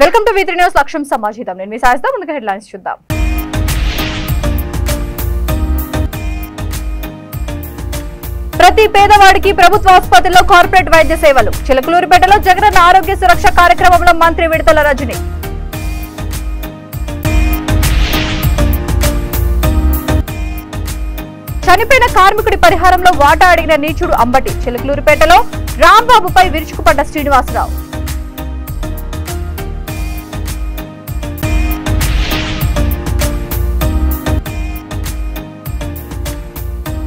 Welcome to V3 news లక్ష్యం సమాజితం. నేను మీ సాయిస్తా. ముందుగా హెడ్లైన్స్ చూద్దాం. ప్రతి పేదవాడికి ప్రభుత్వ ఆసుపత్రిలో కార్పొరేట్ వైద్య సేవలు. చిలకలూరిపేటలో జగనన్న ఆరోగ్య సురక్ష కార్యక్రమంలో మంత్రి విడతల రజని. చనిపోయిన కార్మికుడి పరిహారంలో వాటా అడిగిన నీచుడు అంబటి. చిలకలూరిపేటలో రాంబాబుపై విరుచుకుపడ్డ శ్రీనివాసరావు.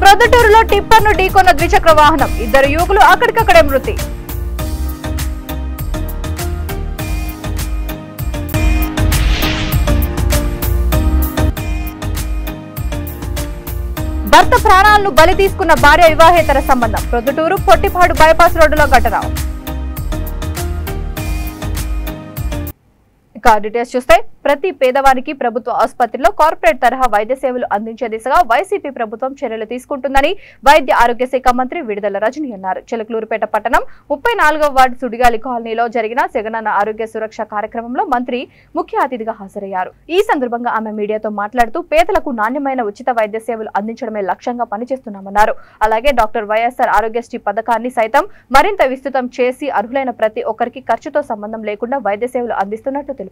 ప్రొద్దుటూరులో టిప్పర్ను ఢీకొన్న ద్విచక్ర వాహనం. 2 యువకులు అక్కడికక్కడే మృతి. భర్త ప్రాణాలను బలి తీసుకున్న భార్య వివాహేతర సంబంధం. ప్రొద్దుటూరు పొట్టిపాడు బైపాస్ రోడ్డులో ఘటన. డీటెయిల్స్ చూస్తే ప్రతి పేదవానికి ప్రభుత్వ ఆసుపత్రిలో కార్పొరేట్ తరహా వైద్య సేవలు అందించే దిశగా వైసీపీ ప్రభుత్వం చర్యలు తీసుకుంటుందని వైద్య ఆరోగ్య శాఖ మంత్రి విడదల రజని అన్నారు. చిలకలూరుపేట పట్టణం 34వ వార్డు సుడిగాలి కాలనీలో జరిగిన జగనన్న ఆరోగ్య సురక్ష కార్యక్రమంలో మంత్రి ముఖ్య అతిథిగా హాజరయ్యారు. ఈ సందర్భంగా ఆమె మీడియాతో మాట్లాడుతూ పేదలకు నాణ్యమైన ఉచిత వైద్య సేవలు అందించడమే లక్ష్యంగా పనిచేస్తున్నామన్నారు. అలాగే డాక్టర్ వైఎస్ఆర్ ఆరోగ్యశ్రీ పథకాన్ని సైతం మరింత విస్తృతం చేసి అర్హులైన ప్రతి ఒక్కరికి ఖర్చుతో సంబంధం లేకుండా వైద్య సేవలు అందిస్తున్నట్లు తెలిపారు.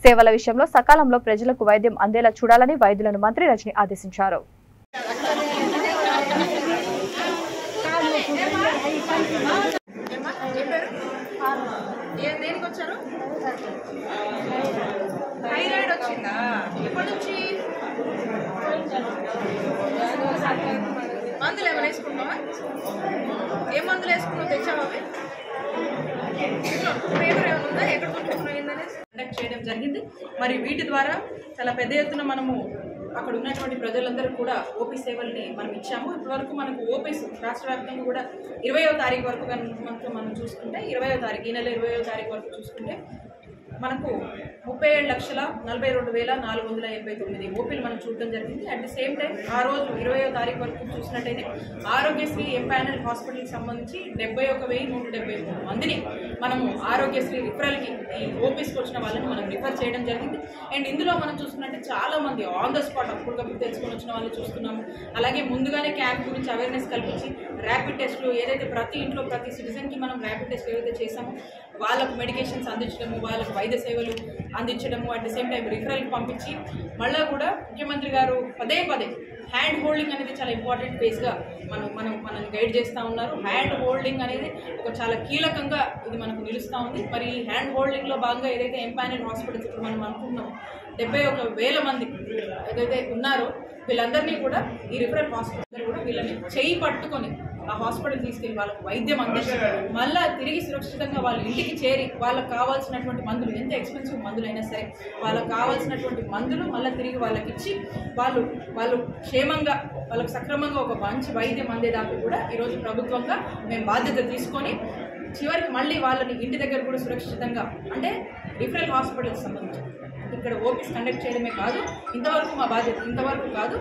సేవల విషయంలో సకాలంలో ప్రజలకు వైద్యం అందేలా చూడాలని వైద్యులను మంత్రి రజని ఆదేశించారు. మందులు ఏమైనా వేసుకుంటావా? ఏ మందులు వేసుకున్నావు? తెచ్చావా? పేపర్ ఏమైనా ఉందా? ఎక్కడ కండక్ట్ చేయడం జరిగింది. మరి వీటి ద్వారా చాలా పెద్ద ఎత్తున మనము అక్కడ ఉన్నటువంటి ప్రజలందరూ కూడా ఓపీ సేవల్ని మనం ఇచ్చాము. ఇప్పటివరకు మనకు ఓపీస్ రాష్ట్ర వ్యాప్తంగా కూడా 20వ తారీఖు వరకు కనుక మనం చూసుకుంటే, 20వ తారీఖు ఈ నెల 20వ తారీఖు వరకు చూసుకుంటే మనకు 37,42,489 ఓపీలు మనం చూడడం జరిగింది. అట్ ది సేమ్ టైం ఆ రోజు 20వ తారీఖు వరకు చూసినట్టయితే ఆరోగ్యశ్రీ ఎంపానల్ హాస్పిటల్కి సంబంధించి 71,173 మందిని మనము ఆరోగ్యశ్రీ రిఫరల్కి ఈ ఓపీస్కి వచ్చిన వాళ్ళని మనం రిఫర్ చేయడం జరిగింది. అండ్ ఇందులో మనం చూసుకున్నట్టే చాలా మంది ఆన్ ద స్పాట్ అప్పటికప్పుడు తెలుసుకొని వచ్చిన వాళ్ళు చూస్తున్నాము. అలాగే ముందుగానే క్యాంప్ గురించి అవేర్నెస్ కల్పించి ర్యాపిడ్ టెస్టులు ఏదైతే ప్రతి ఇంట్లో ప్రతి సిటిజన్కి మనం ర్యాపిడ్ టెస్ట్ ఏదైతే చేసామో వాళ్ళకు మెడికేషన్స్ అందించడము, వాళ్ళకు వైద్య సేవలు అందించడము, అట్ ది సేమ్ టైం రిఫరల్కి పంపించి మళ్ళీ కూడా ముఖ్యమంత్రి గారు పదే హ్యాండ్ హోల్డింగ్ అనేది చాలా ఇంపార్టెంట్ ఫేజ్గా మనల్ని గైడ్ చేస్తూ ఉన్నారు. హ్యాండ్ హోల్డింగ్ అనేది ఒక చాలా కీలకంగా ఇది మనకు నిలుస్తూ ఉంది. మరి ఈ హ్యాండ్ హోల్డింగ్లో భాగంగా ఏదైతే ఎంపానల్ హాస్పిటల్స్ ఇప్పుడు మనం అనుకుంటున్నామో 71,000 మంది ఏదైతే ఉన్నారో వీళ్ళందరినీ కూడా ఈ రిఫరల్ హాస్పిటల్ కూడా వీళ్ళని చేయి పట్టుకొని ఆ హాస్పిటల్ తీసుకెళ్ళి వాళ్ళకు వైద్యం అందించి మళ్ళీ తిరిగి సురక్షితంగా వాళ్ళ ఇంటికి చేరి వాళ్ళకు కావాల్సినటువంటి మందులు, ఎంత ఎక్స్పెన్సివ్ మందులైనా సరే వాళ్ళకు కావాల్సినటువంటి మందులు మళ్ళీ తిరిగి వాళ్ళకి ఇచ్చి వాళ్ళు క్షేమంగా వాళ్ళకు సక్రమంగా ఒక మంచి వైద్యం అందేదాకా కూడా ఈరోజు ప్రభుత్వంగా మేము బాధ్యత తీసుకొని చివరికి మళ్ళీ వాళ్ళని ఇంటి దగ్గర కూడా సురక్షితంగా, అంటే రిఫరల్ హాస్పిటల్కి సంబంధించి ఇక్కడ ఓపీస్ కండక్ట్ చేయడమే కాదు, ఇంతవరకు మా బాధ్యత ఇంతవరకు కాదు,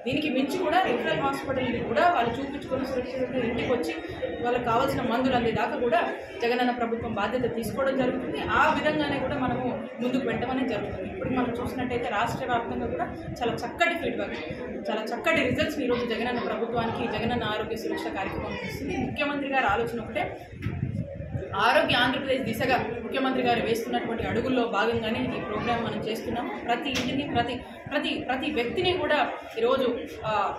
దీనికి మించి కూడా రిఫరల్ హాస్పిటల్ని కూడా వాళ్ళు చూపించుకొని సురక్షితంగా ఇంటికి వచ్చి వాళ్ళకి కావాల్సిన మందులు అందేదాకా కూడా జగనన్న ప్రభుత్వం బాధ్యత తీసుకోవడం జరుగుతుంది. ఆ విధంగానే కూడా మనము ముందుకు పెట్టమనే జరుగుతుంది. ఇప్పుడు మనం చూసినట్టయితే రాష్ట్ర వ్యాప్తంగా కూడా చాలా చక్కటి ఫీడ్బ్యాక్, చాలా చక్కటి రిజల్ట్స్ ఈరోజు జగనన్న ప్రభుత్వానికి జగనన్న ఆరోగ్య సురక్ష కార్యక్రమం ఇస్తుంది. ముఖ్యమంత్రి గారి ఆలోచన ఒకటే, ఆరోగ్య ఆంధ్రప్రదేశ్ దిశగా ముఖ్యమంత్రి గారు వేస్తున్నటువంటి అడుగుల్లో భాగంగానే ఈ ప్రోగ్రాం మనం చేస్తున్నాము. ప్రతి ఇంటిని ప్రతి వ్యక్తిని కూడా ఈరోజు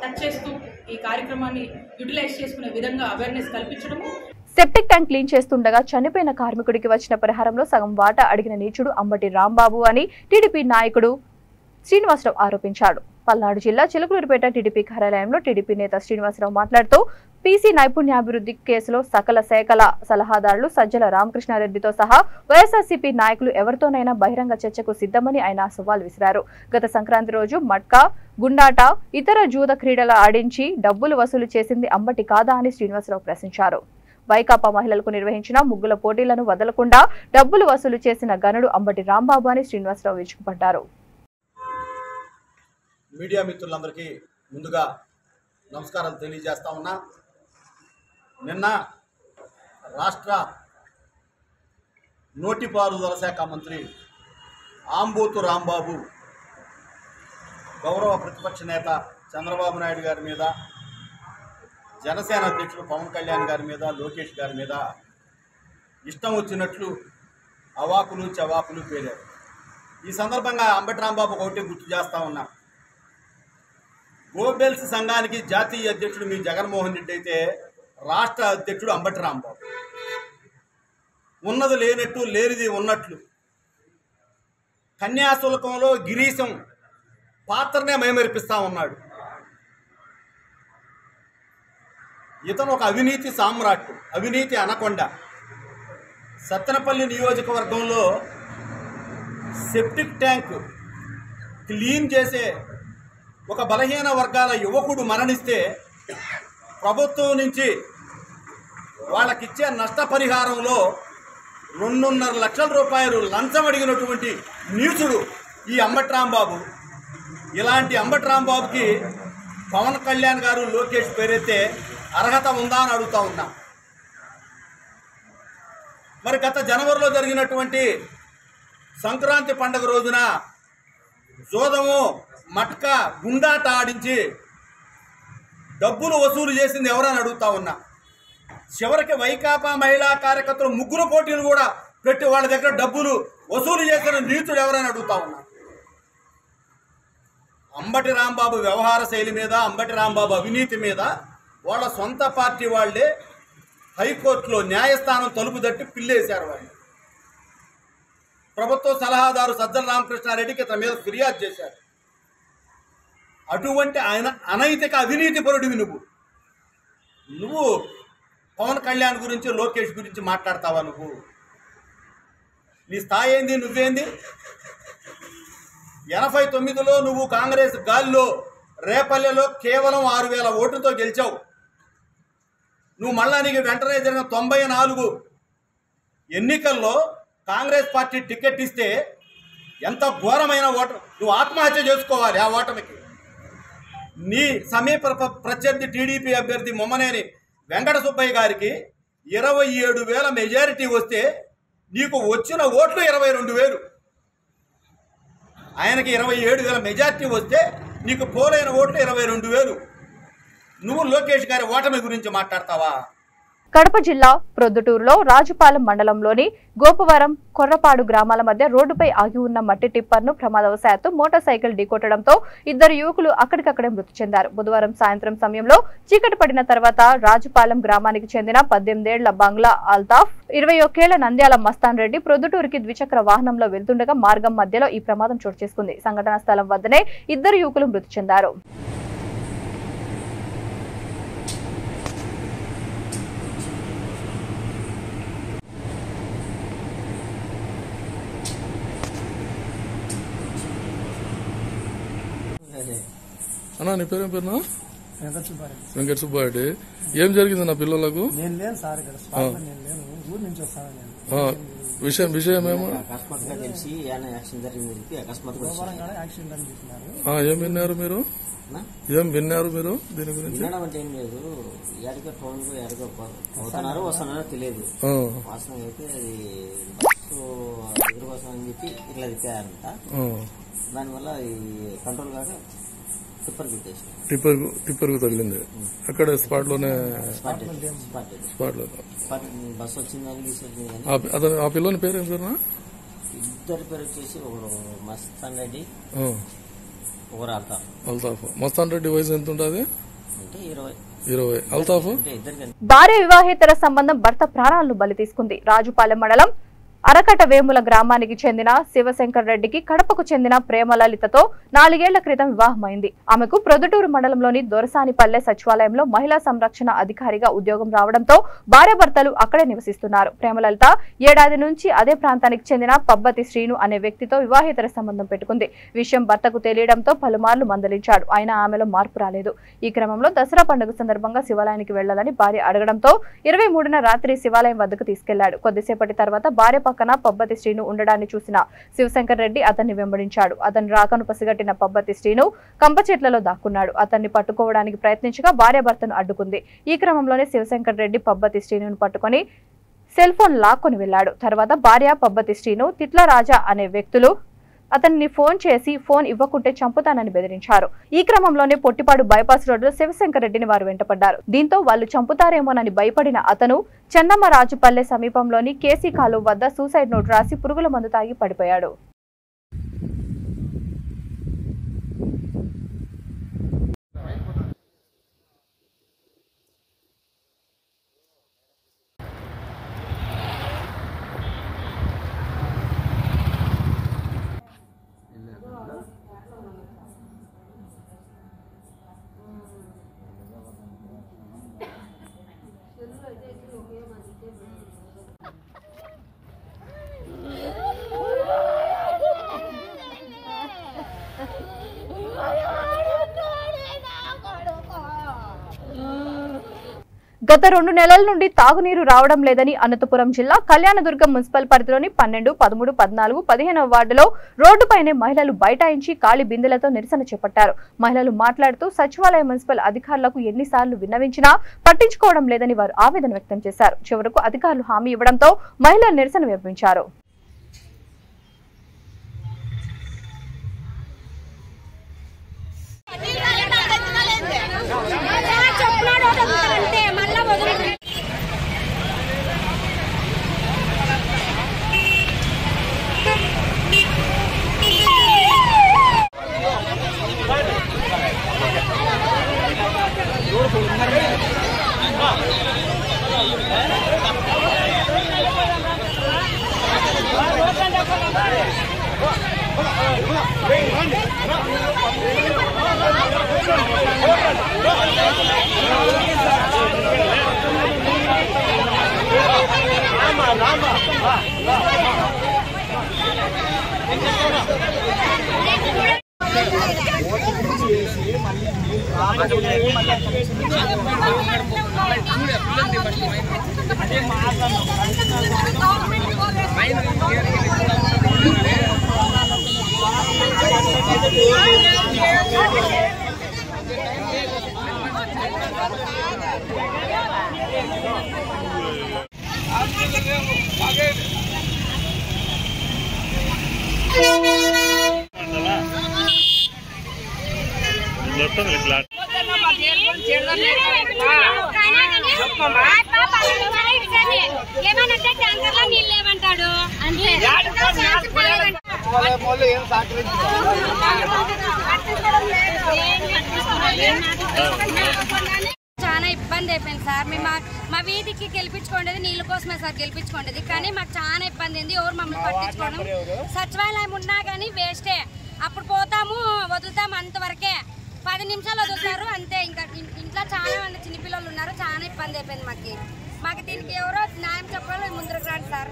టచ్ చేస్తూ ఈ కార్యక్రమాన్ని యూటిలైజ్ చేసుకునే విధంగా అవేర్నెస్ కల్పించడము. సెప్టిక్ ట్యాంక్ క్లీన్ చేస్తుండగా చనిపోయిన కార్మికుడికి వచ్చిన పరిహారంలో సగం వాటా అడిగిన నీచుడు అంబటి రాంబాబు అని టీడీపీ నాయకుడు శ్రీనివాసరావు ఆరోపించాడు. పల్నాడు జిల్లా చిలకలూరిపేట టీడీపీ కార్యాలయంలో టీడీపీ నేత శ్రీనివాసరావు మాట్లాడుతూ పీసీ నైపుణ్యాభివృద్ధి కేసులో సకల శాఖల సలహాదారులు సజ్జల రామకృష్ణారెడ్డితో సహా వైఎస్ఆర్సీపీ నాయకులు ఎవరితోనైనా బహిరంగ చర్చకు సిద్ధమని ఆయన సవాల్ విసిరారు. గత సంక్రాంతి రోజు మట్కా, గుండాట, ఇతర జూద క్రీడల ఆడించి డబ్బులు వసూలు చేసింది అంబటి కాదా అని శ్రీనివాసరావు ప్రశ్నించారు. వైకాపా మహిళలకు నిర్వహించిన ముగ్గుల పోటీలను వదలకుండా డబ్బులు వసూలు చేసిన గనుడు అంబటి రాంబాబు అని శ్రీనివాసరావు విరుచుకుపడ్డారు. మీడియా మిత్రులందరికీ ముందుగా నమస్కారాలు తెలియజేస్తా ఉన్నా. నిన్న రాష్ట్ర నోటిపారుదల శాఖ మంత్రి ఆంబోతు రాంబాబు గౌరవ ప్రతిపక్ష నేత చంద్రబాబు నాయుడు గారి మీద, జనసేన అధ్యక్షుడు పవన్ కళ్యాణ్ గారి మీద, లోకేష్ గారి మీద ఇష్టం వచ్చినట్లు అవాకులు చవాకులు పేరారు. ఈ సందర్భంగా అంబటి రాంబాబు ఒకటి గుర్తు చేస్తా ఉన్నా. గోబెల్స్ సంఘానికి జాతీయ అధ్యక్షుడు మీ జగన్మోహన్ రెడ్డి అయితే రాష్ట్ర అధ్యక్షుడు అంబటి రాంబాబు. ఉన్నది లేనట్టు, లేనిది ఉన్నట్లు కన్యాశుల్కంలో గిరీశం పాత్రనే మైమరిపిస్తా ఉన్నాడు. ఇతను ఒక అవినీతి సామ్రాట్, అవినీతి అనకొండ. సత్తెనపల్లి నియోజకవర్గంలో సెప్టిక్ ట్యాంక్ క్లీన్ చేసే ఒక బలహీన వర్గాల యువకుడు మరణిస్తే ప్రభుత్వం నుంచి వాళ్ళకిచ్చే నష్టపరిహారంలో 2.5 లక్షల రూపాయలు లంచం అడిగినటువంటి నీచుడు ఈ అంబటి రాంబాబు. ఇలాంటి అంబటి రాంబాబుకి పవన్ కళ్యాణ్ గారు, లోకేష్ పేరైతే అర్హత ఉందా అని అడుగుతా ఉన్నా. మరి గత జనవరిలో జరిగినటువంటి సంక్రాంతి పండుగ రోజున జోదము, మట్కా, గుండాట ఆడించి డబ్బులు వసూలు చేసింది ఎవరని అడుగుతా ఉన్నా. చివరికి వైకాపా మహిళా కార్యకర్తలు 3 పోటీలు కూడా పెట్టి వాళ్ళ దగ్గర డబ్బులు వసూలు చేసిన నీచుడు ఎవరని అడుగుతా ఉన్నా. అంబటి రాంబాబు వ్యవహార శైలి మీద, అంబటి రాంబాబు అవినీతి మీద వాళ్ళ సొంత పార్టీ వాళ్ళే హైకోర్టులో న్యాయస్థానం తలుపు తట్టి పిల్లేశారు. వాళ్ళు ప్రభుత్వ సలహాదారు సజ్జల రామకృష్ణారెడ్డికి ఇతని మీద ఫిర్యాదు చేశారు. అటువంటి ఆయన అనైతిక అవినీతి పరుడివి నువ్వు పవన్ కళ్యాణ్ గురించి, లోకేష్ గురించి మాట్లాడతావా? నీ స్థాయి ఏంది? నువ్వేంది? 89లో నువ్వు కాంగ్రెస్ గాలిలో రేపల్లెలో కేవలం 6,000 ఓట్లతో గెలిచావు. నువ్వు మళ్ళా నీకు వెంటనే జరిగిన 94 ఎన్నికల్లో కాంగ్రెస్ పార్టీ టికెట్ ఇస్తే ఎంత ఘోరమైన ఓటర్, నువ్వు ఆత్మహత్య చేసుకోవాలి ఆ ఓటమికి. నీ సమీప ప్రత్యర్థి టీడీపీ అభ్యర్థి మొమ్మనేని వెంకట సుబ్బయ్య గారికి 27,000 మెజారిటీ వస్తే నీకు వచ్చిన ఓట్లు 22,000. ఆయనకి 27,000 మెజారిటీ వస్తే నీకు పోలైన ఓట్లు 22,000. నువ్వు లోకేష్ గారి ఓటమి గురించి మాట్లాడతావా? కడప జిల్లా ప్రొద్దుటూరులో రాజుపాలెం మండలంలోని గోపవరం, కొర్రపాడు గ్రామాల మధ్య రోడ్డుపై ఆగి ఉన్న మట్టి టిప్పర్ను ప్రమాదవశాత్తు మోటార్ సైకిల్ ఢీకొట్టడంతో 2 యువకులు అక్కడికక్కడే మృతి చెందారు. బుధవారం సాయంత్రం సమయంలో చీకటి పడిన తర్వాత రాజుపాలెం గ్రామానికి చెందిన 18 ఏళ్ల బంగ్లా అల్తాఫ్, 21 ఏళ్ల నంద్యాల మస్తాన్ రెడ్డి ప్రొద్దుటూరుకి ద్విచక్ర వాహనంలో వెళ్తుండగా మార్గం మధ్యలో ఈ ప్రమాదం చోటు చేసుకుంది. సంఘటనా స్థలం వద్దనే 2 యువకులు మృతి చెందారు. అన్నా నీ పేరేం పేరునా? వెంకట సుబ్బారెడ్డి. ఏం జరిగింది నా పిల్లలకు? విషయం ఏమో అకస్మాత్తుగా తెలిసి యాక్సిడెంట్ జరిగింది. అకస్మాత్తుగా ఏం విన్నారు మీరు? ఏం విన్నారు మీరు దీని గురించి? వినడం అంటే ఏం లేదు, ఎక్కడికో టౌన్ కు ఎక్కడికో పోతున్నారో వస్తున్నారో తెలియదు. వాస్తవం అయితే అది బస్సు ఎదురు కోసం అని చెప్పి ఇట్లా తిప్పారంట. దానివల్ల ఈ కంట్రోల్ కాక టిప్పర్ కు తగిలింది. అక్కడ స్పాట్ లోనే బస్సు వచ్చిందని. ఆ పిల్లని పేరు ఏం పేరునా? 2 పేరు వచ్చేసి ఒకడు మస్తాన్ రెడ్డి, ఒకరు అల్తాఫ్. అల్తాఫ్. మస్తాన్ రెడ్డి వయసు ఎంత ఉంటుంది? అంటే 20. అల్తాఫ్ భార్య వివాహేతర సంబంధం భర్త ప్రాణాలను బలి తీసుకుంది. రాజుపాలెం మండలం అరకట వేముల గ్రామానికి చెందిన శివశంకర్ రెడ్డికి కడపకు చెందిన ప్రేమలలితతో 4 ఏళ్ల క్రితం వివాహమైంది. ఆమెకు ప్రొద్దుటూరు మండలంలోని దొరసానిపల్లె సచివాలయంలో మహిళా సంరక్షణ అధికారిగా ఉద్యోగం రావడంతో భార్యాభర్తలు అక్కడే నివసిస్తున్నారు. ప్రేమలలిత ఏడాది నుంచి అదే ప్రాంతానికి చెందిన పబ్బతి శ్రీను అనే వ్యక్తితో వివాహేతర సంబంధం పెట్టుకుంది. విషయం భర్తకు తెలియడంతో పలుమార్లు మందలించాడు. అయినా ఆమెలో మార్పు రాలేదు. ఈ క్రమంలో దసరా పండుగ సందర్భంగా శివాలయానికి వెళ్లాలని భార్య అడగడంతో 23న రాత్రి శివాలయం వద్దకు తీసుకెళ్లాడు. కొద్దిసేపటి తర్వాత భార్య పక్కన పబ్బతి శ్రీను ఉండడాన్ని చూసిన శివశంకర్ రెడ్డి అతన్ని వెంబడించాడు. అతని రాకను పసిగట్టిన పబ్బతి శ్రీను కంప చెట్లలో దాక్కున్నాడు. అతన్ని పట్టుకోవడానికి ప్రయత్నించగా భార్యాభర్తను అడ్డుకుంది. ఈ క్రమంలోనే శివశంకర్ రెడ్డి పబ్బతి శ్రీనును పట్టుకుని సెల్ ఫోన్ లాక్కొని వెళ్లాడు. తర్వాత భార్య పబ్బతి శ్రీను, తిట్ల రాజా అనే వ్యక్తులు అతనిని ఫోన్ చేసి ఫోన్ ఇవ్వకుంటే చంపుతానని బెదిరించారు. ఈ క్రమంలోనే పొట్టిపాడు బైపాస్ రోడ్డులో శివశంకర్ రెడ్డిని వారు వెంటపడ్డారు. దీంతో వాళ్ళు చంపుతారేమోనని భయపడిన అతను చెన్నమ్మరాజుపల్లె సమీపంలోని కేసీ కాలువ వద్ద సూసైడ్ నోట్ రాసి పురుగుల మందు తాగి పడిపోయాడు. గత 2 నెలల నుండి తాగునీరు రావడం లేదని అనంతపురం జిల్లా కళ్యాణదుర్గం మున్సిపల్ పరిధిలోని 12, 13, 14, 15వ వార్డులో రోడ్డుపైనే మహిళలు బైఠాయించి ఖాళీ బిందెలతో నిరసన చేపట్టారు. మహిళలు మాట్లాడుతూ సచివాలయ మున్సిపల్ అధికారులకు ఎన్నిసార్లు విన్నవించినా పట్టించుకోవడం లేదని వారు ఆవేదన వ్యక్తం చేశారు. చివరకు అధికారులు హామీ ఇవ్వడంతో మహిళలు నిరసన విరమించారు. చాలా ఇబ్బంది అయిపోయింది సార్. మేము మా వీధికి గెలిపించుకోండి నీళ్ళ కోసమే సార్ గెలిపించుకోండి, కానీ మాకు చాలా ఇబ్బంది అయింది. ఎవరు మమ్మల్ని పట్టించుకోవడం, సచివాలయం ఉన్నా కానీ వేస్టే. అప్పుడు పోతాము వదులుతాము అంతవరకే, 10 నిమిషాలు వదులుతారు అంతే. ఇంకా ఇంట్లో చాలా మంది చిన్నపిల్లలు ఉన్నారు, చాలా ఇబ్బంది అయిపోయింది మాకు దీనికి ఎవరో న్యాయం చెప్పాలి, ముందుకు రాండి సార్.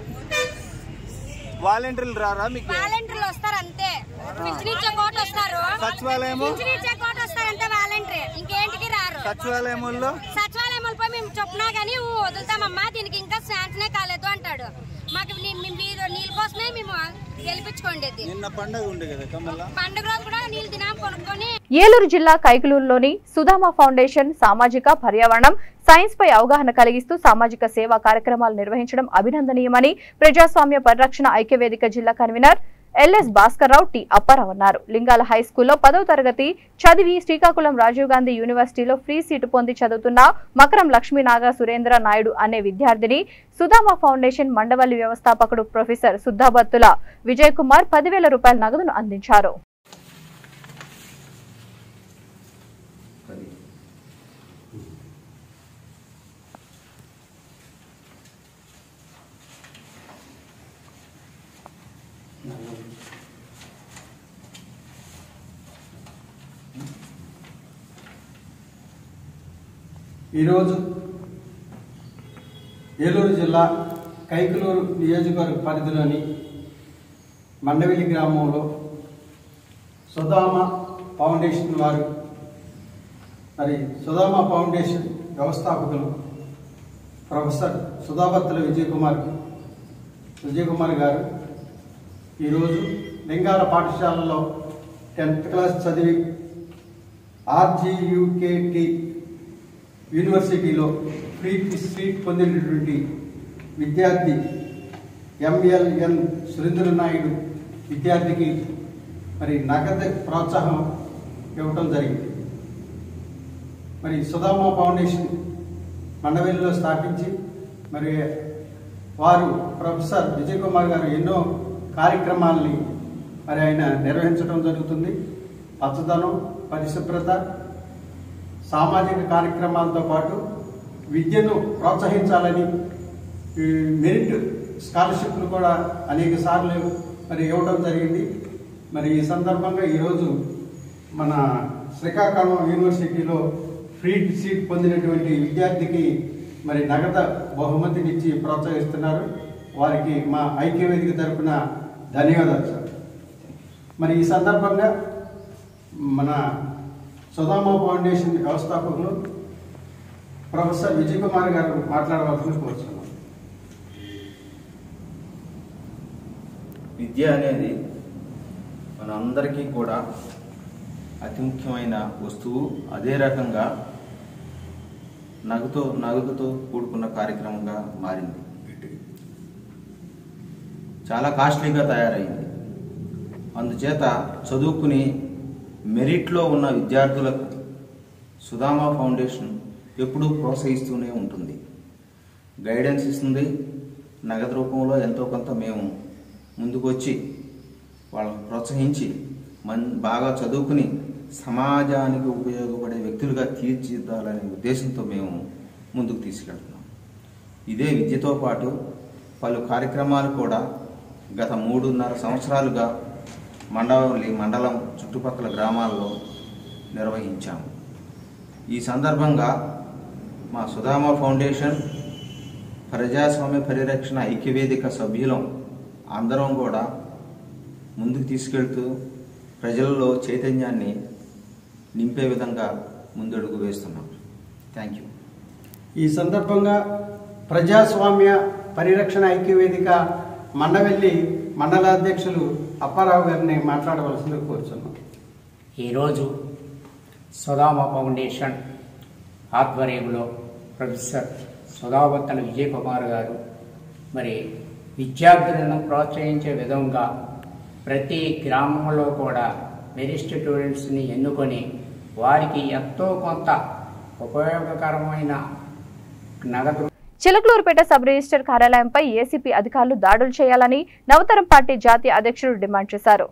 వాలంటీర్లు రారా? మీకు వాలంటీర్లు వస్తారు అంతే, పింఛనిచ్చే కోట వస్తారు, పింఛనిచ్చే కోట వస్తారంటే వాలంటీర్, ఇంకేంటికి రారు. సచివాలయం పై మేము చెప్పినా గానీ వదులుతామమ్మా దీనికి ఇంకా శాంక్షనే కాలేదు అంటాడు. మాకు నీళ్ళ కోసమే మేము గెలిపించుకోండి. నిన్న పండుగ ఉండే కదా, పండుగ రోజు కూడా నీళ్ళు తినాం కొనుక్కొని. ఏలూరు జిల్లా కైకలూరులోని సుధామ ఫౌండేషన్ సామాజిక పర్యావరణం సైన్స్ పై అవగాహన కలిగిస్తూ సామాజిక సేవా కార్యక్రమాలు నిర్వహించడం అభినందనీయమని ప్రజాస్వామ్య పరిరక్షణ ఐక్యవేదిక జిల్లా convener LS Bhaskarrao T Apparao అన్నారు. లింగాల హైస్కూల్లో 10వ తరగతి చదివి శ్రీకాకుళం రాజీవ్ గాంధీ యూనివర్సిటీలో ఫ్రీ సీటు పొంది చదువుతున్న మకరం లక్ష్మీనాగ సురేంద్ర నాయుడు అనే విద్యార్థిని సుధామ ఫౌండేషన్ మండవల్లి వ్యవస్థాపకుడు ప్రొఫెసర్ సుద్దాబత్తుల విజయ్ కుమార్ 10,000 రూపాయల నగదును అందించారు. ఈరోజు ఏలూరు జిల్లా కైకలూరు నియోజకవర్గ పరిధిలోని మండవెల్లి గ్రామంలో సుధామ ఫౌండేషన్ వారు సుధామ ఫౌండేషన్ వ్యవస్థాపకులు ప్రొఫెసర్ సుధాబత్తుల విజయ్ కుమార్ గారు ఈరోజు లింగాల పాఠశాలలో 10th క్లాస్ చదివి RGUKT యూనివర్సిటీలో ఫ్రీ సీట్ పొందినటువంటి విద్యార్థి MLN సురేంద్ర నాయుడు విద్యార్థికి మరి నగదు ప్రోత్సాహం ఇవ్వటం జరిగింది. మరి సుధామ ఫౌండేషన్ మండవెల్లిలో స్థాపించి మరి వారు ప్రొఫెసర్ విజయ్ కుమార్ గారు ఎన్నో కార్యక్రమాలని మరి ఆయన నిర్వహించడం జరుగుతుంది. పచ్చదనం, పరిశుభ్రత, సామాజిక కార్యక్రమాలతో పాటు విద్యను ప్రోత్సహించాలని మెరిట్ స్కాలర్షిప్లు కూడా అనేక సార్లు మరి ఇవ్వడం జరిగింది. మరి ఈ సందర్భంగా ఈరోజు మన శ్రీకాకుళం యూనివర్సిటీలో ఫ్రీ సీట్ పొందినటువంటి విద్యార్థికి మరి నగదు బహుమతినిచ్చి ప్రోత్సహిస్తున్నారు. వారికి మా ఐక్యవేదిక తరఫున ధన్యవాదాలు సార్. మరి ఈ సందర్భంగా మన సుధామ ఫౌండేషన్ వ్యవస్థాపకులు ప్రొఫెసర్ విజయ్ కుమార్ గారు మాట్లాడవలసింది కోరుతున్నాం. విద్య అనేది మనందరికీ కూడా అతి ముఖ్యమైన వస్తువు. అదే రకంగా నగదుతో కూడుకున్న కార్యక్రమంగా మారింది. చాలా కాస్ట్లీగా తయారైంది. అందుచేత చదువుకుని మెరిట్లో ఉన్న విద్యార్థులకు సుధామ ఫౌండేషన్ ఎప్పుడూ ప్రోత్సహిస్తూనే ఉంటుంది, గైడెన్స్ ఇస్తుంది. నగదు రూపంలో ఎంతో కొంత మేము ముందుకు వచ్చి వాళ్ళని ప్రోత్సహించి బాగా చదువుకుని సమాజానికి ఉపయోగపడే వ్యక్తులుగా తీర్చిదిద్దాలనే ఉద్దేశంతో మేము ముందుకు తీసుకెళ్తున్నాం. ఇదే విద్యతో పాటు పలు కార్యక్రమాలు కూడా గత 3.5 సంవత్సరాలుగా మండలం చుట్టుపక్కల గ్రామాల్లో నిర్వహించాము. ఈ సందర్భంగా మా సుధామ ఫౌండేషన్ ప్రజాస్వామ్య పరిరక్షణ ఐక్యవేదిక సభ్యులం అందరం కూడా ముందుకు తీసుకెళ్తూ ప్రజల్లో చైతన్యాన్ని నింపే విధంగా ముందడుగు వేస్తున్నాం. Thank you. ఈ సందర్భంగా ప్రజాస్వామ్య పరిరక్షణ ఐక్యవేదిక మండవెల్లి మండలాధ్యక్షులు అప్పారావు గారిని మాట్లాడవలసింది కోరుతున్నాం. ఈరోజు సుధామ ఫౌండేషన్ ఆధ్వర్యంలో ప్రొఫెసర్ సుధాబత్తన విజయ్ కుమార్ గారు మరి విద్యార్థులను ప్రోత్సహించే విధంగా ప్రతి గ్రామంలో కూడా మెరిట్ స్టూడెంట్స్ని ఎన్నుకొని వారికి ఎంతో కొంత ఉపయోగకరమైన నగదు. చిలకలూరుపేట సబ్ రిజిస్టర్ కార్యాలయంపై ఏసీపీ అధికారులు దాడులు చేయాలని నవతరం పార్టీ జాతీయ అధ్యక్షుడు డిమాండ్ చేశారు.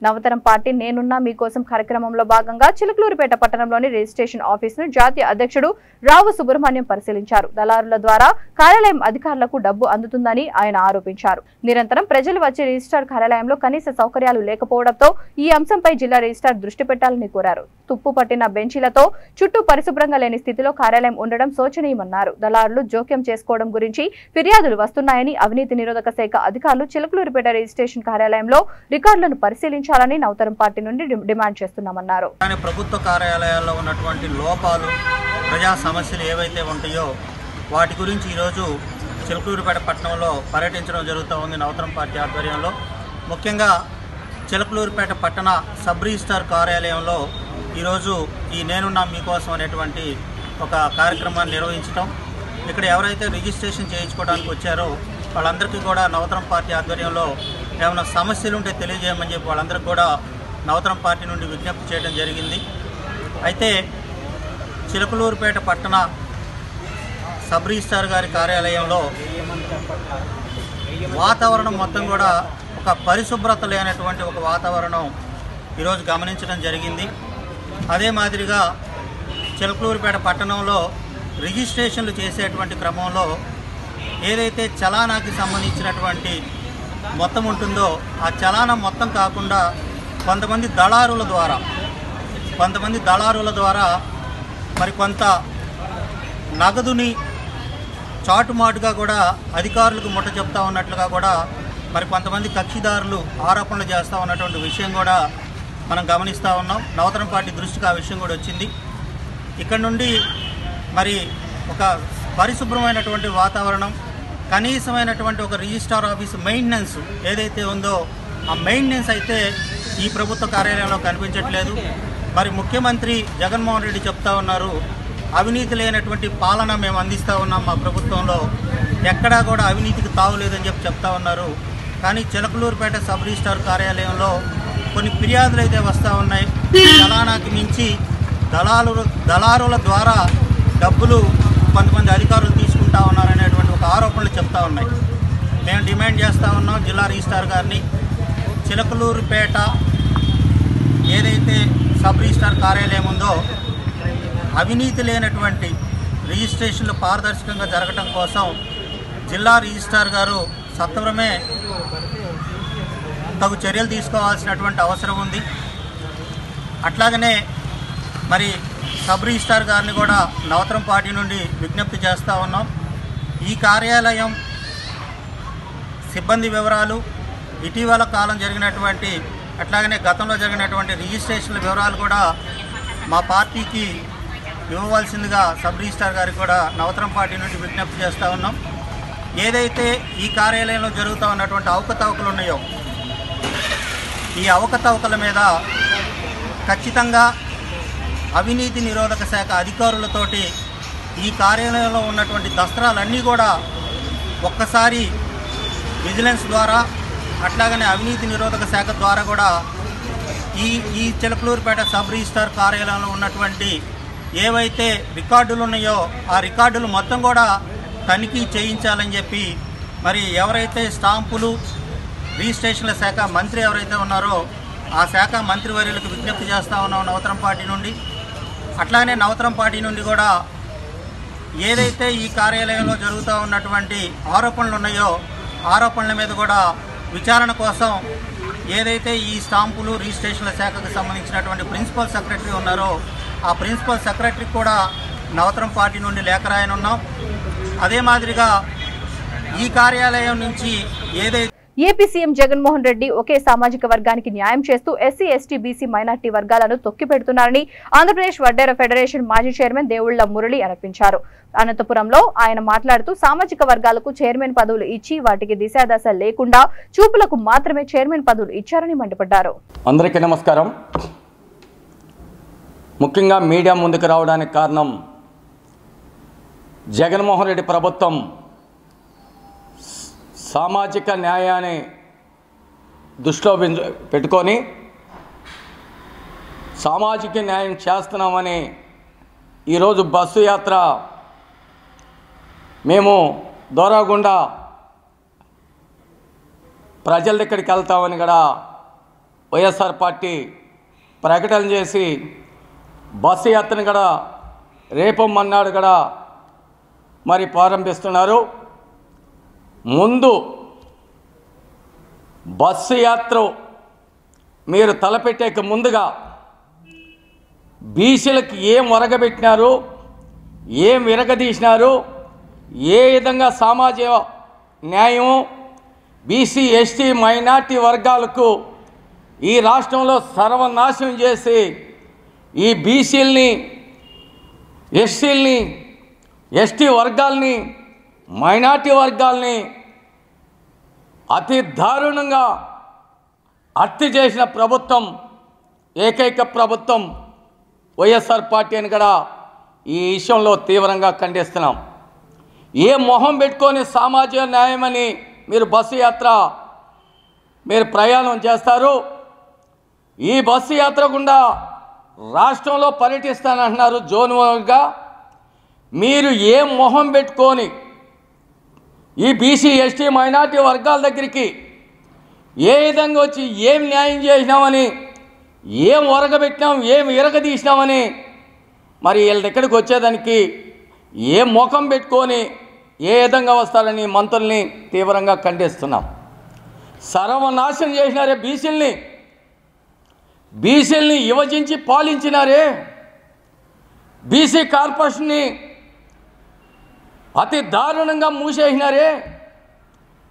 నవతరం పార్టీ నేనున్నా మీకోసం కార్యక్రమంలో భాగంగా చిలకలూరుపేట పట్టణంలోని రిజిస్ట్రేషన్ ఆఫీసును జాతీయ అధ్యక్షుడు రావు సుబ్రహ్మణ్యం పరిశీలించారు. దళారుల ద్వారా కార్యాలయం అధికారులకు డబ్బు అందుతుందని ఆయన ఆరోపించారు. నిరంతరం ప్రజలు వచ్చే రిజిస్ట్రార్ కార్యాలయంలో కనీస సౌకర్యాలు లేకపోవడంతో ఈ అంశంపై జిల్లా రిజిస్ట్రార్ దృష్టి పెట్టాలని కోరారు. తుప్పు పట్టిన బెంచీలతో చుట్టూ పరిశుభ్రంగా లేని స్థితిలో కార్యాలయం ఉండడం శోచనీయమన్నారు. దళారులు జోక్యం చేసుకోవడం గురించి ఫిర్యాదులు వస్తున్నాయని అవినీతి నిరోధక శాఖ అధికారులు చిలకలూరుపేట రిజిస్ట్రేషన్ కార్యాలయంలో రికార్డులను పరిశీలించారు. నవతరం పార్టీ నుండి డిమాండ్ చేస్తున్నామన్నారు. ప్రభుత్వ కార్యాలయాల్లో ఉన్నటువంటి లోపాలు, ప్రజా సమస్యలు ఏవైతే ఉంటాయో వాటి గురించి ఈరోజు చిలకలూరుపేట పట్టణంలో పర్యటించడం జరుగుతూ ఉంది. నవతరం పార్టీ ఆధ్వర్యంలో ముఖ్యంగా చిలకలూరుపేట పట్టణ సబ్ రిజిస్ట్రార్ కార్యాలయంలో ఈరోజు ఈ నేనున్నా మీకోసం అనేటువంటి ఒక కార్యక్రమాన్ని నిర్వహించడం, ఇక్కడ ఎవరైతే రిజిస్ట్రేషన్ చేయించుకోవడానికి వచ్చారో వాళ్ళందరికీ కూడా నవతరం పార్టీ ఆధ్వర్యంలో ఏమైనా సమస్యలు ఉంటే తెలియజేయమని చెప్పి వాళ్ళందరికీ కూడా నవతరం పార్టీ నుండి విజ్ఞప్తి చేయడం జరిగింది. అయితే చిలకలూరుపేట పట్టణ సబ్ రిజిస్ట్రార్ గారి కార్యాలయంలో వాతావరణం మొత్తం కూడా ఒక పరిశుభ్రత లేనటువంటి ఒక వాతావరణం ఈరోజు గమనించడం జరిగింది. అదే మాదిరిగా చిలకలూరుపేట పట్టణంలో రిజిస్ట్రేషన్లు చేసేటువంటి క్రమంలో ఏదైతే చలానాకి సంబంధించినటువంటి మొత్తం ఉంటుందో ఆ చలానా మొత్తం కాకుండా కొంతమంది దళారుల ద్వారా మరి కొంత నగదుని చాటుమాటుగా కూడా అధికారులకు ముట్ట చెప్తా ఉన్నట్లుగా కూడా మరి కొంతమంది కక్షిదారులు ఆరోపణలు చేస్తూ ఉన్నటువంటి విషయం కూడా మనం గమనిస్తూ ఉన్నాం. నవతరం పార్టీ దృష్టికి ఆ విషయం కూడా వచ్చింది. ఇక్కడ నుండి మరి ఒక పరిశుభ్రమైనటువంటి వాతావరణం, కనీసమైనటువంటి ఒక రిజిస్ట్రార్ ఆఫీస్ మెయింటెనెన్స్ ఏదైతే ఉందో ఆ మెయింటెనెన్స్ అయితే ఈ ప్రభుత్వ కార్యాలయంలో కనిపించట్లేదు. మరి ముఖ్యమంత్రి జగన్మోహన్ రెడ్డి చెప్తా ఉన్నారు, అవినీతి లేనటువంటి పాలన మేము అందిస్తూ ఉన్నాం, మా ప్రభుత్వంలో ఎక్కడా కూడా అవినీతికి తావు లేదని చెప్తా ఉన్నారు. కానీ చిలకలూరుపేట సబ్ రిజిస్ట్రార్ కార్యాలయంలో కొన్ని ఫిర్యాదులు అయితే వస్తూ ఉన్నాయి. చలానాకి మించి దళారుల ద్వారా డబ్బులు కొంతమంది అధికారులు తీసుకుంటా ఉన్నారనేటువంటి ఒక ఆరోపణలు చెప్తా ఉన్నాయి. మేము డిమాండ్ చేస్తూ ఉన్నాం జిల్లా రిజిస్ట్రార్ గారిని, చిలకలూరుపేట ఏదైతే సబ్ రిజిస్ట్రార్ కార్యాలయం ఉందో అవినీతి లేనటువంటి రిజిస్ట్రేషన్లు పారదర్శకంగా జరగడం కోసం జిల్లా రిజిస్ట్రార్ గారు సత్వరమే తగు చర్యలు తీసుకోవాల్సినటువంటి అవసరం ఉంది. అట్లాగనే మరి సబ్ రిజిస్ట్రార్ గారిని కూడా నవతరం పార్టీ నుండి విజ్ఞప్తి చేస్తూ ఉన్నాం. ఈ కార్యాలయం సిబ్బంది వివరాలు, ఇటీవల కాలం జరిగినటువంటి అట్లాగనే గతంలో జరిగినటువంటి రిజిస్ట్రేషన్ల వివరాలు కూడా మా పార్టీకి ఇవ్వవలసిందిగా సబ్ రిజిస్ట్రార్ గారికి కూడా నవతరం పార్టీ నుండి విజ్ఞప్తి చేస్తూ ఉన్నాం. ఏదైతే ఈ కార్యాలయంలో జరుగుతూ ఉన్నటువంటి అవకతవకలు ఉన్నాయో ఈ అవకతవకల మీద ఖచ్చితంగా అవినీతి నిరోధక శాఖ అధికారులతోటి ఈ కార్యాలయంలో ఉన్నటువంటి దస్త్రాలన్నీ కూడా ఒక్కసారి విజిలెన్స్ ద్వారా అట్లాగనే అవినీతి నిరోధక శాఖ ద్వారా కూడా ఈ చిలకలూరుపేట సబ్ రిజిస్ట్రార్ కార్యాలయంలో ఉన్నటువంటి ఏవైతే రికార్డులు ఉన్నాయో ఆ రికార్డులు మొత్తం కూడా తనిఖీ చేయించాలని చెప్పి మరి ఎవరైతే స్టాంపులు రిజిస్ట్రేషన్ల శాఖ మంత్రి ఎవరైతే ఉన్నారో ఆ శాఖ మంత్రివర్యులకు విజ్ఞప్తి చేస్తూ ఉన్నాం నవతరం పార్టీ నుండి. అట్లానే నవతరం పార్టీ నుండి కూడా ఏదైతే ఈ కార్యాలయంలో జరుగుతూ ఉన్నటువంటి ఆరోపణలు ఉన్నాయో ఆరోపణల మీద కూడా విచారణ కోసం ఏదైతే ఈ స్టాంపులు రిజిస్ట్రేషన్ల శాఖకు సంబంధించినటువంటి ప్రిన్సిపల్ సెక్రటరీ ఉన్నారో ఆ ప్రిన్సిపల్ సెక్రటరీకి కూడా నవతరం పార్టీ నుండి లేఖ రాయనున్నాం. అదే మాదిరిగా ఈ కార్యాలయం నుంచి ఏదైతే ఏపీ సీఎం జగన్మోహన్ రెడ్డి ఒకే సామాజిక వర్గానికి న్యాయం చేస్తూ ఎస్సీ, ఎస్టీ, బీసీ, మైనార్టీ వర్గాలను తొక్కిపెడుతున్నారని ఆంధ్రప్రదేశ్ వడ్డేర ఫెడరేషన్ మాజీ చైర్మన్ దేవుళ్ల మురళి ఆరోపించారు. అనంతపురంలో ఆయన మాట్లాడుతూ సామాజిక వర్గాలకు చైర్మన్ పదవులు ఇచ్చి వాటికి దిశాదశ లేకుండా చూపులకు మాత్రమే చైర్మన్ పదవులు ఇచ్చారని మండిపడ్డారు. అందరికీ నమస్కారం. ముఖ్యంగా మీడియా ముందుకు రావడానికి కారణం జగన్మోహన్ రెడ్డి ప్రభుత్వం సామాజిక న్యాయాన్ని దృష్టిలో పెట్టుకొని సామాజిక న్యాయం చేస్తున్నామని ఈరోజు బస్సు యాత్ర మేము దోరాగుండా ప్రజల దగ్గరికి వెళ్తామని కూడా వైఎస్ఆర్ పార్టీ ప్రకటన చేసి బస్సు యాత్రను కూడా రేపు మన్నాడు కూడా మరి ప్రారంభిస్తున్నారు. ముందు బస్సు యాత్ర మీరు తలపెట్టేక ముందుగా బీసీలకు ఏం వరగబెట్టినారు, ఏం విరగదీసినారు, ఏ విధంగా సామాజిక న్యాయం బీసీ, ఎస్టీ, మైనార్టీ వర్గాలకు ఈ రాష్ట్రంలో సర్వనాశనం చేసి ఈ బీసీలని, ఎస్సీలని, ఎస్టీ వర్గాల్ని, మైనార్టీ వర్గాల్ని అతి దారుణంగా హత్య చేసిన ప్రభుత్వం ఏకైక ప్రభుత్వం వైఎస్ఆర్ పార్టీ అని కూడా ఈ విషయంలో తీవ్రంగా ఖండిస్తున్నాం. ఏ మొహం పెట్టుకొని సామాజిక న్యాయమని మీరు బస్సు యాత్ర మీరు ప్రయాణం చేస్తారు? ఈ బస్సు యాత్ర గుండా రాష్ట్రంలో పర్యటిస్తానంటున్నారు జోన్గా. మీరు ఏం మొహం పెట్టుకొని ఈ బీసీ, ఎస్టీ, మైనార్టీ వర్గాల దగ్గరికి ఏ విధంగా వచ్చి ఏం న్యాయం చేసినామని, ఏం ఒరగబెట్టినాం, ఏం ఇరగదీసినామని మరి వీళ్ళ దగ్గరికి వచ్చేదానికి ఏం ముఖం పెట్టుకొని ఏ విధంగా వస్తారని మంత్రుల్ని తీవ్రంగా ఖండిస్తున్నాం. సర్వనాశనం చేసినారే బీసీల్ని విభజించి పాలించినారే. బీసీ కార్పొరేషన్ని అతి దారుణంగా మూసేసినారే.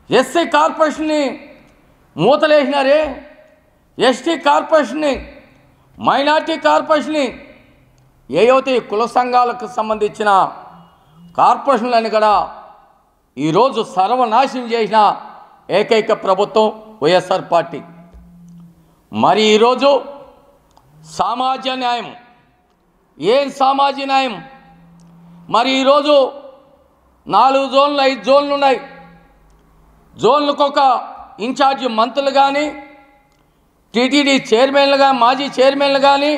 ఎస్సీ కార్పొరేషన్ని మూతలేసినారే. ఎస్టీ కార్పొరేషన్ని, మైనార్టీ కార్పొరేషన్ని, ఏవైతే కుల సంఘాలకు సంబంధించిన కార్పొరేషన్లని కూడా ఈరోజు సర్వనాశనం చేసిన ఏకైక ప్రభుత్వం వైఎస్ఆర్ పార్టీ. మరి ఈరోజు సామాజిక న్యాయం, ఏం సామాజిక న్యాయం? మరి ఈరోజు 4 జోన్లు 5 జోన్లు ఉన్నాయి. జోన్లకు ఒక ఇన్ఛార్జి మంత్రులు కానీ, టీటీడీ చైర్మన్లు కానీ మాజీ చైర్మన్లు కానీ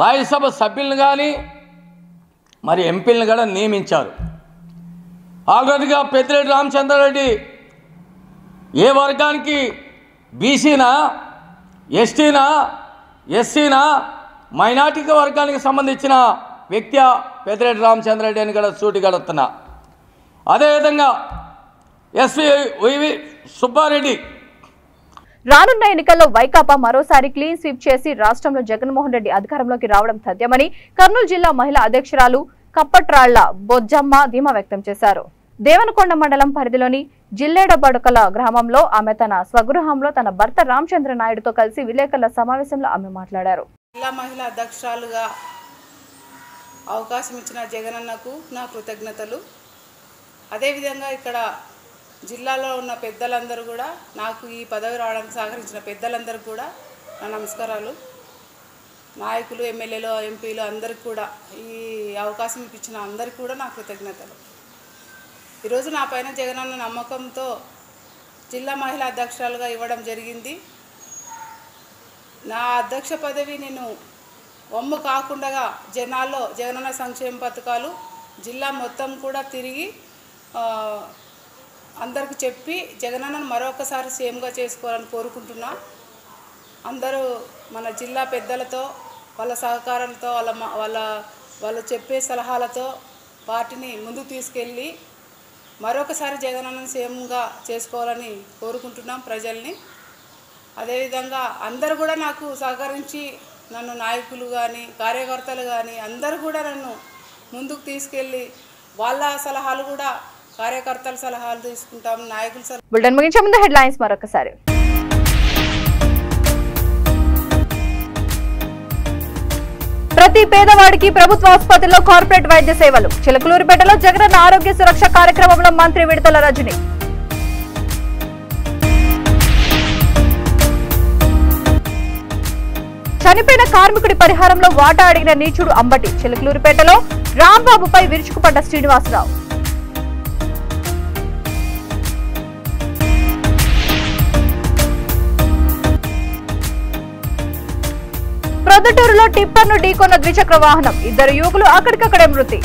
రాజ్యసభ సభ్యులను కానీ మరి ఎంపీలను కూడా నియమించారు. ఆల్రెడీగా పెద్దిరెడ్డి రామచంద్రారెడ్డి ఏ వర్గానికి బీసీనా, ఎస్టీనా, ఎస్సీనా, మైనార్టీ వర్గానికి సంబంధించిన వ్యక్తి పెద్దిరెడ్డి రామచంద్రారెడ్డి అని కూడా సూటిగడుతున్నా. అదేవిధంగా వైవి సుబ్బారెడ్డి రానున్న ఎన్నికల్లో వైకాపా మరోసారి క్లీన్ స్వీప్ చేసి రాష్ట్రంలో జగన్మోహన్ రెడ్డి అధికారంలోకి రావడం తథ్యమని కర్నూలు జిల్లా మహిళా అధ్యక్షురాలు కప్పట్రాళ్ల బొజ్జమ్మ ధీమా వ్యక్తం చేశారు. దేవనకొండ మండలం పరిధిలోని జిల్లేడబడుకల గ్రామంలో ఆమె తన స్వగృహంలో తన భర్త రామచంద్ర నాయుడుతో కలిసి విలేకరుల సమావేశంలో ఆమె మాట్లాడారు. జిల్లా మహిళా అధ్యక్షురాలుగా అవకాశం ఇచ్చిన జగనన్నకు నా కృతజ్ఞతలు. అదేవిధంగా ఇక్కడ జిల్లాలో ఉన్న పెద్దలందరూ కూడా, నాకు ఈ పదవి రావడానికి సహకరించిన పెద్దలందరూ కూడా నా నమస్కారాలు. నాయకులు, ఎమ్మెల్యేలు, ఎంపీలు అందరికీ కూడా, ఈ అవకాశం ఇప్పించిన అందరికీ కూడా నా కృతజ్ఞతలు. ఈరోజు నా పైన జగనన్న నమ్మకంతో జిల్లా మహిళా అధ్యక్షురాలుగా ఇవ్వడం జరిగింది. నా అధ్యక్ష పదవి నేను వమ్ము కాకుండా జనాల్లో జగనన్న సంక్షేమ పథకాలు జిల్లా మొత్తం కూడా తిరిగి అందరికి చెప్పి జగనన్నను మరొకసారి సేమ్గా చేసుకోవాలని కోరుకుంటున్నా. అందరూ మన జిల్లా పెద్దలతో, వాళ్ళ సహకారంతో, వాళ్ళు చెప్పే సలహాలతో పార్టీని ముందుకు తీసుకెళ్ళి మరొకసారి జగనన్నను సేమ్గా చేసుకోవాలని కోరుకుంటున్నాం ప్రజల్ని. అదేవిధంగా అందరూ కూడా నాకు సహకరించి నన్ను నాయకులు కానీ, కార్యకర్తలు కానీ అందరూ కూడా నన్ను ముందుకు తీసుకెళ్ళి వాళ్ళ సలహాలు కూడా, కార్యకర్తల సలహాలు తీసుకుంటాం, నాయకుల సలహాలు. బులెటిన్ ముగించే ముందు హెడ్లైన్స్ మరొకసారి. ప్రతి పేదవాడికి ప్రభుత్వ ఆసుపత్రిలో కార్పొరేట్ వైద్య సేవలు. చిలకలూరిపేటలో జగనన్న ఆరోగ్య సురక్ష కార్యక్రమంలో మంత్రి విడతల రజని. చనిపోయిన కార్మికుడి పరిహారంలో వాటా అడిగిన నీచుడు అంబటి. చిలకలూరిపేటలో రాంబాబుపై విరుచుకుపడ్డ శ్రీనివాసరావు. ప్రొద్దుటూరులో టిప్పర్ను ఢీకొన్న ద్విచక్ర వాహనం. 2 యువకులు అక్కడికక్కడే మృతి.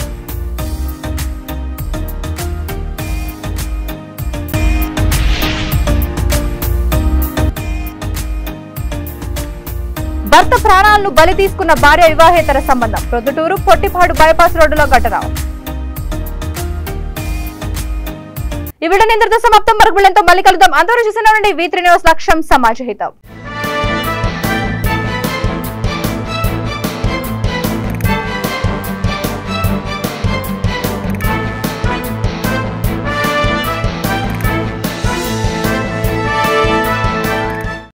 భర్త ప్రాణాలను బలి తీసుకున్న భార్య వివాహేతర సంబంధం. ప్రొద్దుటూరు పొట్టిపాడు బైపాస్ రోడ్డులో ఘటన. ఈ వీడియో ఇంతటితో సమాప్తం. మరొక బులెటిన్తో మళ్ళీ కలుద్దాం. అందరూ చూసిన V3 న్యూస్ లక్ష్యం సమాజహితం.